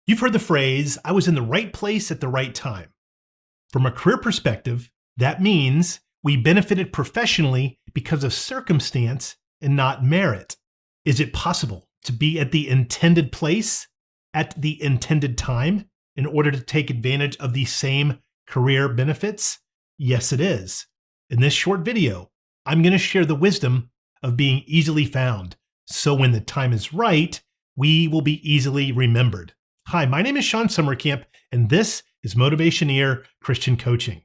You've heard the phrase, I was in the right place at the right time. From a career perspective, that means we benefited professionally because of circumstance and not merit. Is it possible to be at the intended place at the intended time in order to take advantage of the same career benefits? Yes, it is. In this short video, I'm going to share the wisdom of being easily found, so when the time is right, we will be easily remembered. Hi, my name is Shawn Sommerkamp, and this is Motivationeer Christian Coaching.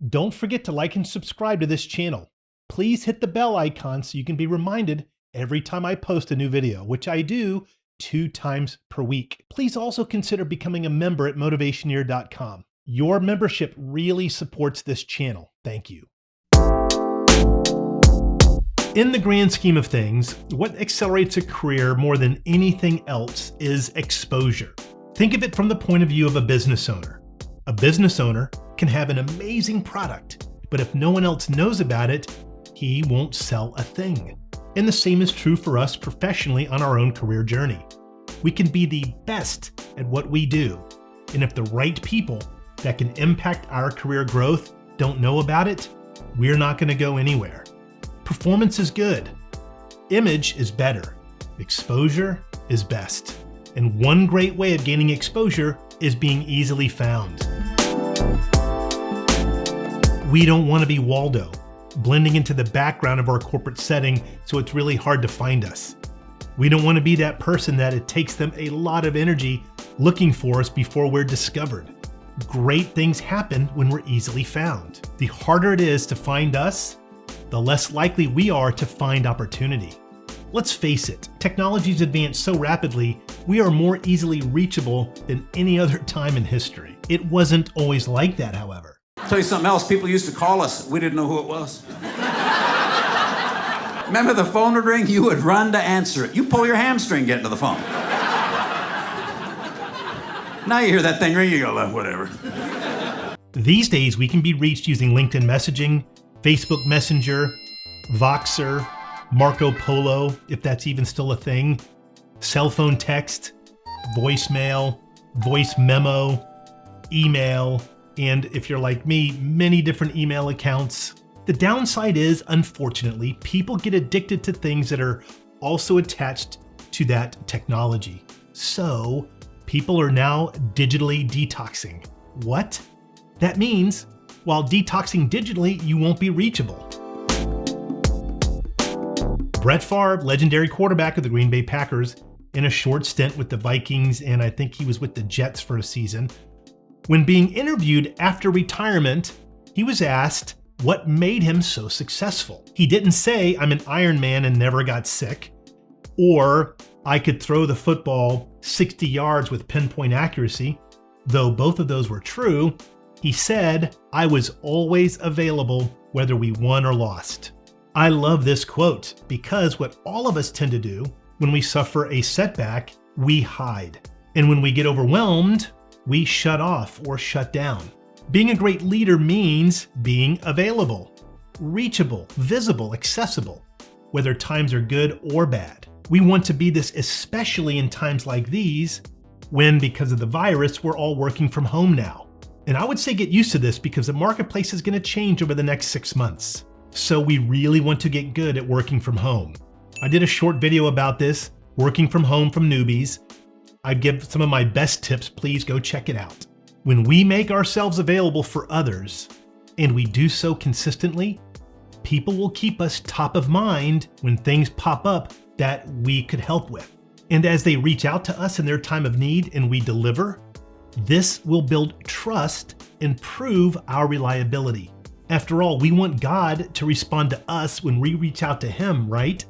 Don't forget to like and subscribe to this channel. Please hit the bell icon so you can be reminded every time I post a new video, which I do 2 times per week. Please also consider becoming a member at motivationeer.com. Your membership really supports this channel. Thank you. In the grand scheme of things, what accelerates a career more than anything else is exposure. Think of it from the point of view of a business owner. A business owner can have an amazing product, but if no one else knows about it, he won't sell a thing. And the same is true for us professionally on our own career journey. We can be the best at what we do, and if the right people that can impact our career growth don't know about it, we're not going to go anywhere. Performance is good. Image is better. Exposure is best. And one great way of gaining exposure is being easily found. We don't want to be Waldo, blending into the background of our corporate setting so it's really hard to find us. We don't want to be that person that it takes them a lot of energy looking for us before we're discovered. Great things happen when we're easily found. The harder it is to find us, the less likely we are to find opportunity. Let's face it, technology's advanced so rapidly, we are more easily reachable than any other time in history. It wasn't always like that, however. I'll tell you something else, people used to call us, we didn't know who it was. Remember the phone would ring, you would run to answer it. You pull your hamstring getting to the phone. Now you hear that thing ring, you go, well, whatever. These days, we can be reached using LinkedIn messaging, Facebook Messenger, Voxer, Marco Polo, if that's even still a thing, cell phone text, voicemail, voice memo, email, and if you're like me, many different email accounts. The downside is, unfortunately, people get addicted to things that are also attached to that technology. So, people are now digitally detoxing. What? That means, while detoxing digitally, you won't be reachable. Brett Favre, legendary quarterback of the Green Bay Packers, in a short stint with the Vikings, and I think he was with the Jets for a season. When being interviewed after retirement, he was asked what made him so successful. He didn't say, I'm an Iron Man and never got sick, or I could throw the football 60 yards with pinpoint accuracy, though both of those were true. He said, I was always available whether we won or lost. I love this quote because what all of us tend to do when we suffer a setback, we hide. And when we get overwhelmed, we shut off or shut down. Being a great leader means being available, reachable, visible, accessible, whether times are good or bad. We want to be this especially in times like these when, because of the virus, we're all working from home now. And I would say get used to this because the marketplace is going to change over the next 6 months. So we really want to get good at working from home. I did a short video about this, working from home from Newbies. I give some of my best tips, please go check it out. When we make ourselves available for others, and we do so consistently, people will keep us top of mind when things pop up that we could help with. And as they reach out to us in their time of need and we deliver, this will build trust and prove our reliability. After all, we want God to respond to us when we reach out to Him, right?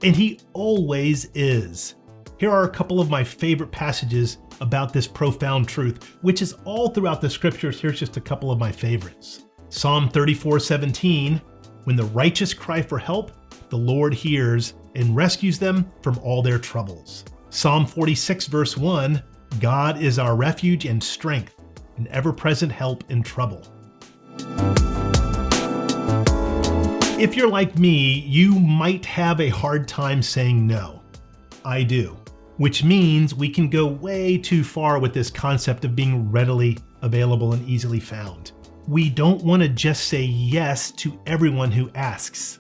And He always is. Here are a couple of my favorite passages about this profound truth, which is all throughout the scriptures. Here's just a couple of my favorites. Psalm 34:17, when the righteous cry for help, the Lord hears and rescues them from all their troubles. Psalm 46 verse 1, God is our refuge and strength, an ever-present help in trouble. If you're like me, you might have a hard time saying no. I do. Which means we can go way too far with this concept of being readily available and easily found. We don't want to just say yes to everyone who asks.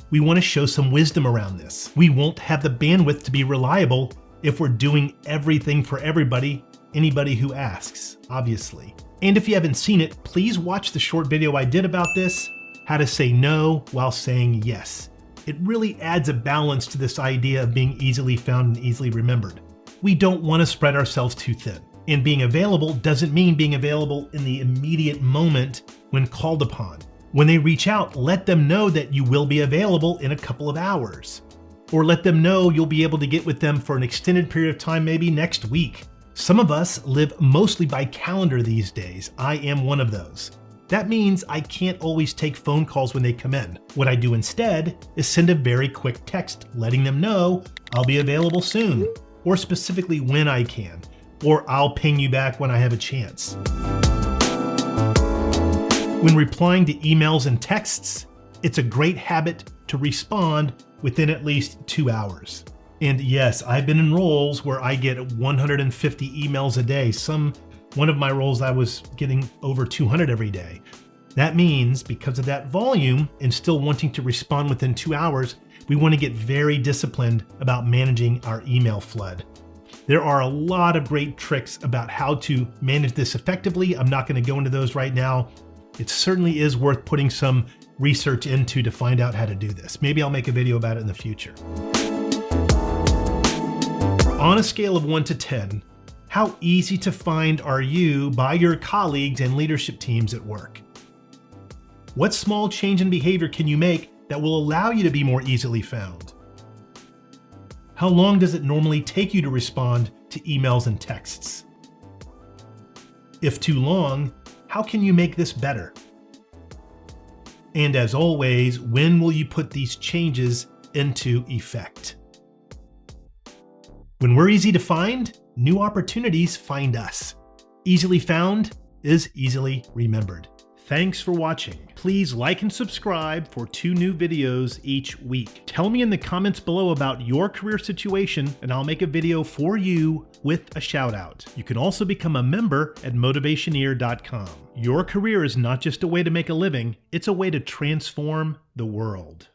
We want to show some wisdom around this. We won't have the bandwidth to be reliable if we're doing everything for everybody, anybody who asks, obviously. And if you haven't seen it, please watch the short video I did about this, how to say no while saying yes. It really adds a balance to this idea of being easily found and easily remembered. We don't want to spread ourselves too thin. And being available doesn't mean being available in the immediate moment when called upon. When they reach out, let them know that you will be available in a couple of hours. Or let them know you'll be able to get with them for an extended period of time, maybe next week. Some of us live mostly by calendar these days. I am one of those. That means I can't always take phone calls when they come in. What I do instead is send a very quick text letting them know I'll be available soon, or specifically when I can, or I'll ping you back when I have a chance. When replying to emails and texts, it's a great habit to respond within at least 2 hours. And yes, I've been in roles where I get 150 emails a day. One of my roles I was getting over 200 every day. That means because of that volume and still wanting to respond within 2 hours, we want to get very disciplined about managing our email flood. There are a lot of great tricks about how to manage this effectively. I'm not going to go into those right now. It certainly is worth putting some research into to find out how to do this. Maybe I'll make a video about it in the future. On a scale of 1 to 10, how easy to find are you by your colleagues and leadership teams at work? What small change in behavior can you make that will allow you to be more easily found? How long does it normally take you to respond to emails and texts? If too long, how can you make this better? And as always, when will you put these changes into effect? When we're easy to find, new opportunities find us. Easily found is easily remembered. Thanks for watching. Please like and subscribe for 2 new videos each week. Tell me in the comments below about your career situation and I'll make a video for you with a shout out. You can also become a member at motivationeer.com. Your career is not just a way to make a living, it's a way to transform the world.